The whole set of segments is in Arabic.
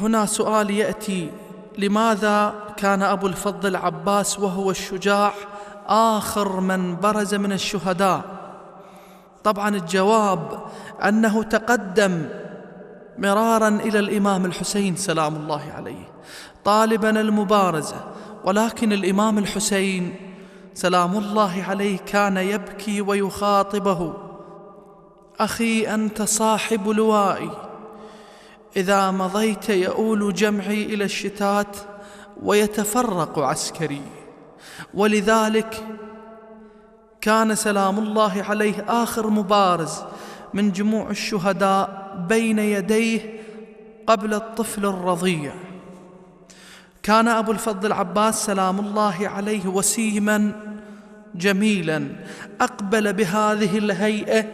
هنا سؤال يأتي: لماذا كان أبو الفضل العباس وهو الشجاع آخر من برز من الشهداء؟ طبعا الجواب أنه تقدم مرارا إلى الإمام الحسين سلام الله عليه طالبا المبارزة، ولكن الإمام الحسين سلام الله عليه كان يبكي ويخاطبه: أخي أنت صاحب لوائي، إذا مضيت يؤول جمعي إلى الشتات ويتفرق عسكري. ولذلك كان سلام الله عليه آخر مبارز من جموع الشهداء بين يديه قبل الطفل الرضيع. كان أبو الفضل العباس سلام الله عليه وسيما جميلا، أقبل بهذه الهيئة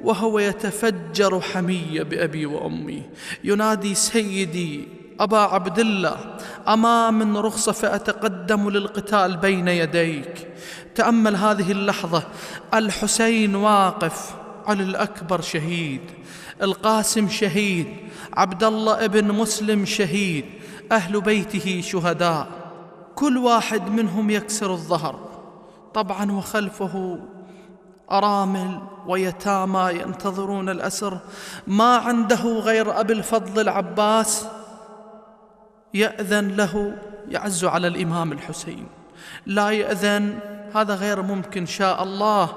وهو يتفجر حمية بأبي وأمي، ينادي: سيدي أبا عبد الله، أما من رخصة فأتقدم للقتال بين يديك. تأمل هذه اللحظة، الحسين واقف، علي الأكبر شهيد، القاسم شهيد، عبد الله ابن مسلم شهيد، أهل بيته شهداء، كل واحد منهم يكسر الظهر طبعا، وخلفه أرامل ويتامى ينتظرون الأسر. ما عنده غير أبي الفضل العباس يأذن له، يعز على الإمام الحسين، لا يأذن، هذا غير ممكن، شاء الله.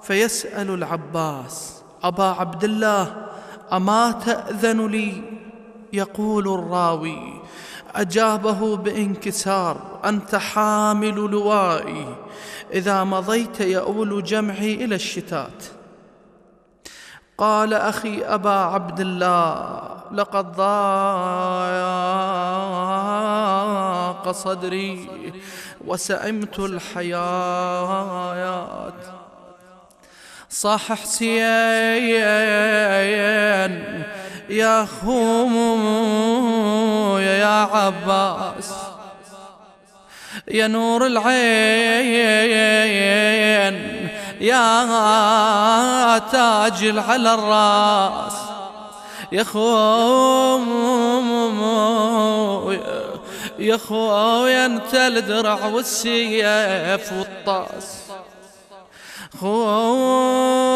فيسأل العباس: أبا عبد الله، أما تأذن لي؟ يقول الراوي: أجابه بانكسار: أنت حامل لوائي، إذا مضيت يؤول جمعي إلى الشتات. قال: أخي أبا عبد الله، لقد ضاق صدري وسئمت الحياة. صاح حسين يا خويا يا عباس، يا نور العين، يا تاج على الراس، يا خويا انت الدرع والسيف والطاس. خويا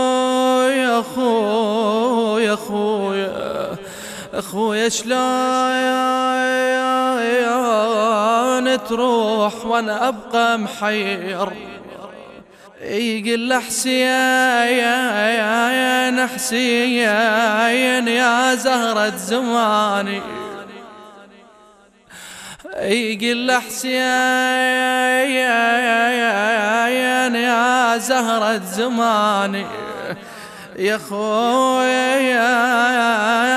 خويا خويا خويا شلون تروح وانا ابقى محير؟ يقول حسين حسين يا زهرة زماني، يقول حسين يا زهرة زماني، يا خويا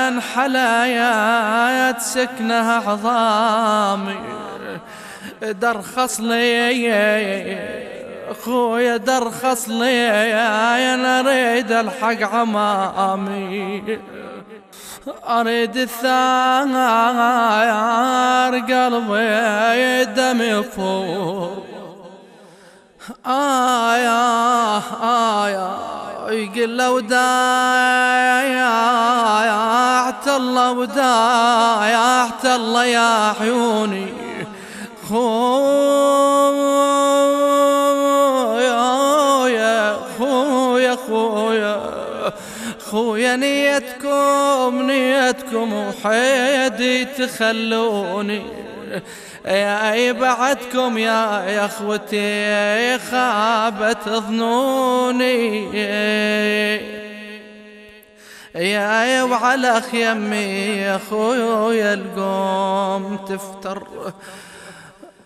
انحلى تسكنها عظامي، درخص لي خويا درخص لي، انا اريد الحق عمامي، اريد الثار قلبي دم يفور. يقول له وداعت الله وداعت الله يا عيوني، خويا نيتكم وحيدي تخلوني، يا بعدكم يا اخوتي خابت ظنوني، يا وعلى خيمي يا خويا القوم تفتر.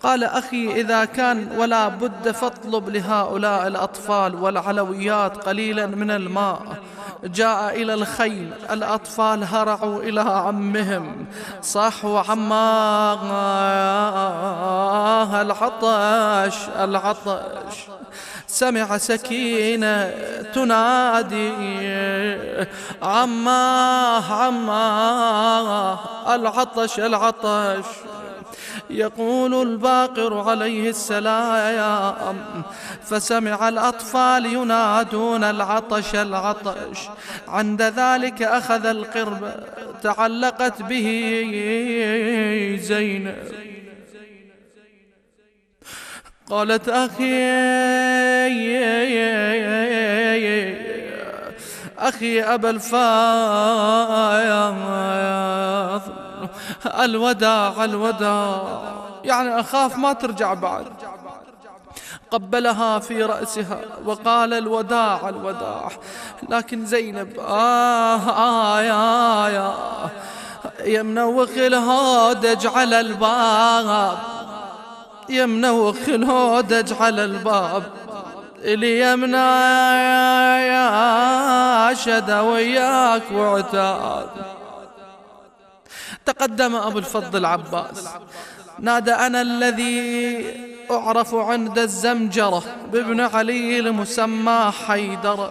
قال: أخي إذا كان ولا بد فاطلب لهؤلاء الأطفال والعلويات قليلا من الماء. جاء إلى الخيل، الأطفال هرعوا إلى عمهم، صاحوا عماه العطش العطش. سمع سكينة تنادي: عماه عماه العطش العطش. يقول الباقر عليه السلام: فسمع الأطفال ينادون العطش العطش. عند ذلك أخذ القرب، تعلقت به زينب. قالت أخي أبا الفاضل، الوداع الوداع، يعني أخاف ما ترجع بعد. قبلها في رأسها وقال الوداع الوداع. لكن زينب يا منوخ الهودج على الباب، يا منوخ الهودج على الباب، اليمنا يا شدا وياك وعتاد. تقدم أبو الفضل العباس نادى: أنا الذي أعرف عند الزمجرة بابن علي المسمى حيدر.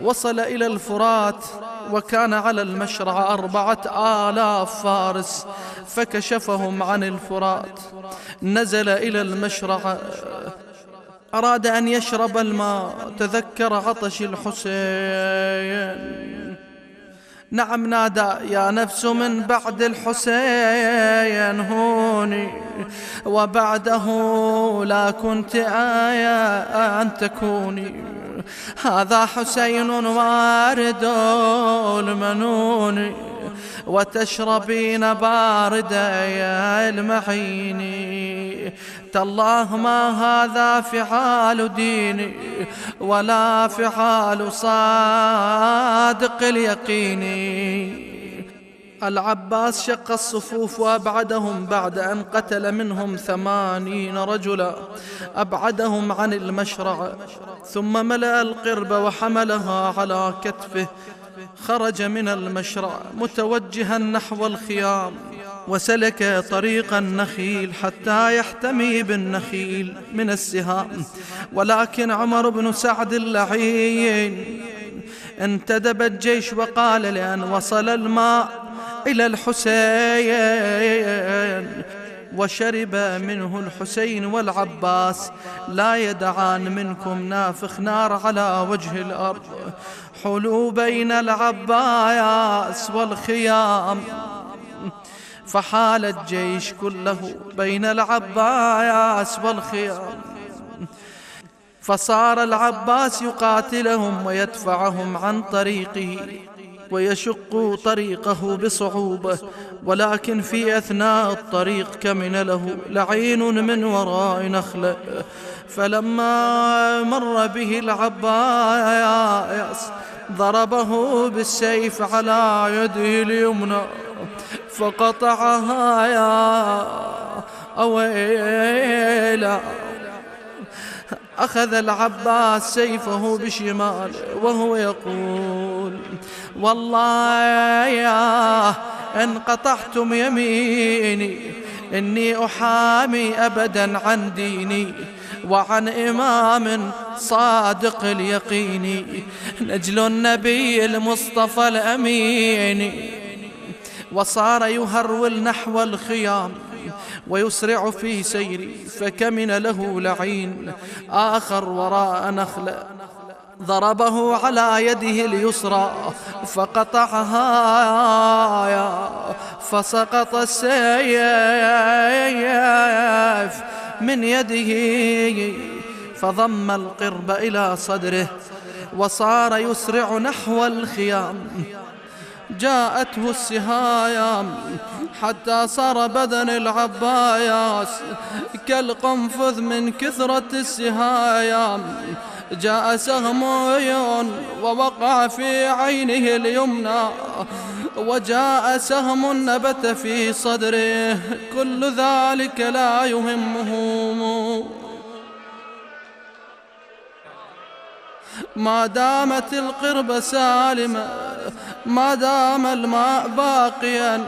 وصل إلى الفرات وكان على المشرع 4000 فارس، فكشفهم عن الفرات. نزل إلى المشرع، أراد أن يشرب الماء، تذكر عطش الحسين. نعم نادى: يا نفس من بعد الحسين هوني، وبعده لا كنت آية أن تكوني. هذا حسين وارد المنون، وتشربين بارد يا المعين. تالله ما هذا فعال ديني، ولا فعال صادق اليقين. العباس شق الصفوف وأبعدهم بعد أن قتل منهم 80 رجلا، أبعدهم عن المشرع، ثم ملأ القرب وحملها على كتفه. خرج من المشرع متوجها نحو الخيام، وسلك طريق النخيل حتى يحتمي بالنخيل من السهام. ولكن عمر بن سعد اللعين انتدب الجيش وقال: لأن وصل الماء إلى الحسين وشرب منه الحسين والعباس، لا يدعان منكم نافخ نار على وجه الأرض. حلوا بين العباس والخيام، فحال الجيش كله بين العباس والخيام. فصار العباس يقاتلهم ويدفعهم عن طريقه ويشق طريقه بصعوبة، ولكن في أثناء الطريق كمن له لعين من وراء نخلة. فلما مر به العباس ضربه بالسيف على يده اليمنى فقطعها يا أويلا. أخذ العباس سيفه بشمال وهو يقول: والله يا إن قطعتم يميني إني أحامي أبدا عن ديني وعن إمام صادق اليقين، نجل النبي المصطفى الأمين. وصار يهرول نحو الخيام ويسرع في سيري، فكمن له لعين آخر وراء نخلة ضربه على يده اليسرى فقطعها، فسقط السيف من يده، فضم القرب إلى صدره وصار يسرع نحو الخيام. جاءته السهايام حتى صار بدن العباس كالقنفذ من كثرة السهايام. جاء سهم ووقع في عينه اليمنى، وجاء سهم نبت في صدره. كل ذلك لا يهمه ما دامت القربة سالمة، ما دام الماء باقيا.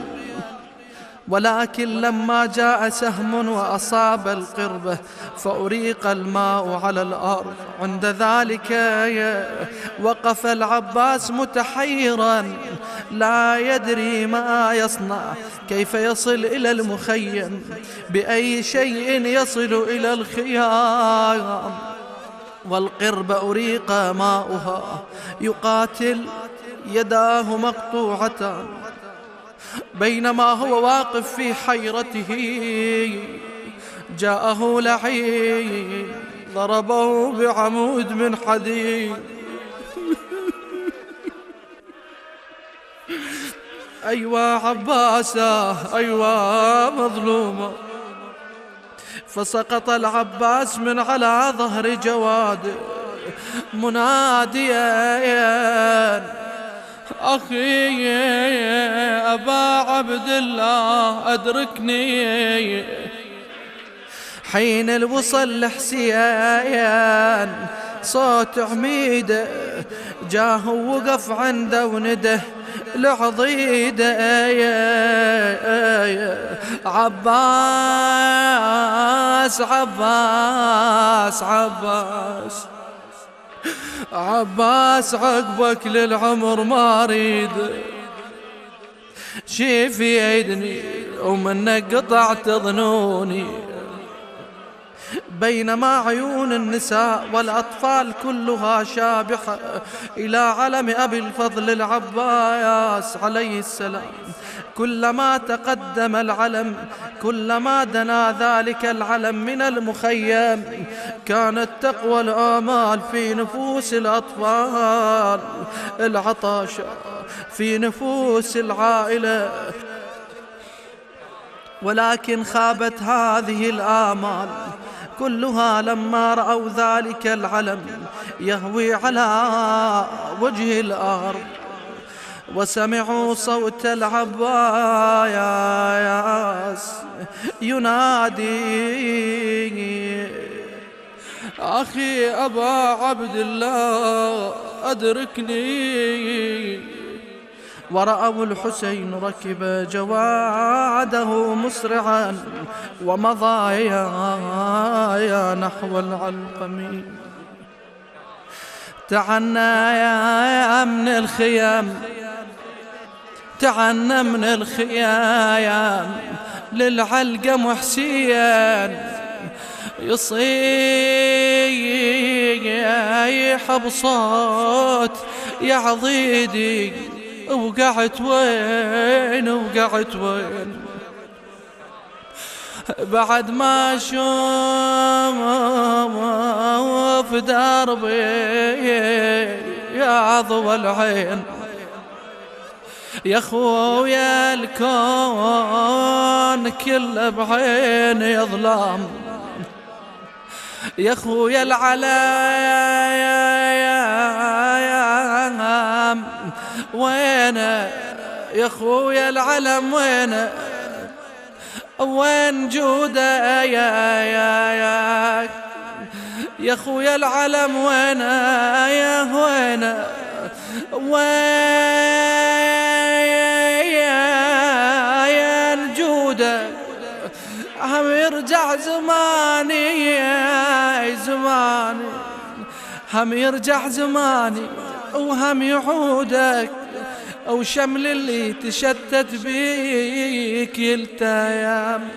ولكن لما جاء سهم وأصاب القربة فأريق الماء على الأرض، عند ذلك وقف العباس متحيرا لا يدري ما يصنع، كيف يصل إلى المخيم، بأي شيء يصل إلى الخيام. والقرب أريق ماؤها، يقاتل، يداه مقطوعتان، بينما هو واقف في حيرته جاءه لعين ضربه بعمود من حديد. أيوة عباسة، أيوة مظلومة. فسقط العباس من على ظهر جواده مناديا أخي أبا عبد الله أدركني. حين الوصل لحسين صوت عميده جاه وقف عنده ونده لعضيده عباس عباس عباس عباس عقبك للعمر ما اريد شي في عيدني ومنك قطعت ظنوني. بينما عيون النساء والأطفال كلها شابحة إلى علم أبي الفضل العباس عليه السلام، كلما تقدم العلم كلما دنا ذلك العلم من المخيم كانت تقوى الآمال في نفوس الأطفال العطاشة، في نفوس العائلة. ولكن خابت هذه الآمال كلها لما رأوا ذلك العلم يهوي على وجه الأرض وسمعوا صوت العباس ينادي أخي أبا عبد الله أدركني. ورأوا الحسين ركب جواده مسرعا ومضى نحو العلقم. تعنى يا من الخيام، تعنى من الخيام للعلقم حسين يصيح بصوت يا عضيدي وقعت وين وقعت وين. بعد ما شوف دربي يا ضوى العين يا خويا الكون كله بعين يظلم يا خويا العلم وينه يا خويا العلم وينه وين جوده يا خويا العلم وينه يا وينه وين جوده هم يرجع زماني يا زماني هم يرجع زماني وهم يعودك أو شمل اللي تشتت بيك يلتيم.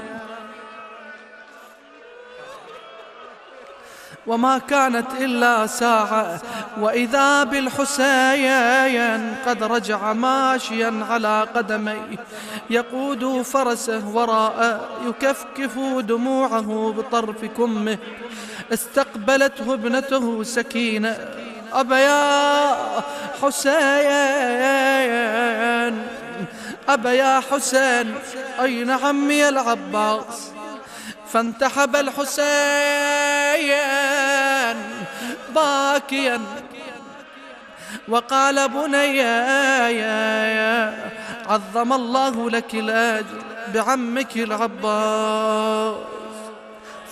وما كانت إلا ساعة وإذا بالحسين قد رجع ماشيا على قدميه يقود فرسه وراءه يكفكف دموعه بطرف كمه. استقبلته ابنته سكينة أبا يا حسين أبا يا حسين أين عمي العباس. فانتحب الحسين باكيا وقال بني عظم الله لك الأجر بعمك العباس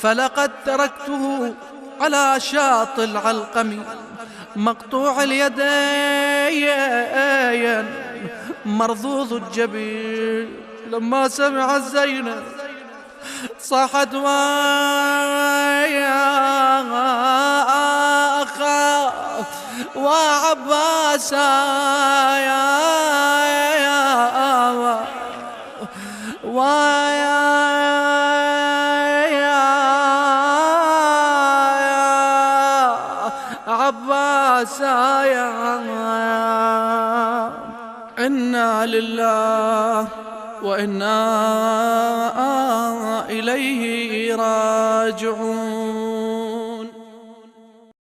فلقد تركته على شاطئ العلقم مقطوع اليدين مرضوض الجبين. لما سمع زينب صاحت ويا أخا وعباسا ويا عباسا إنا لله وإنا إليه راجعون.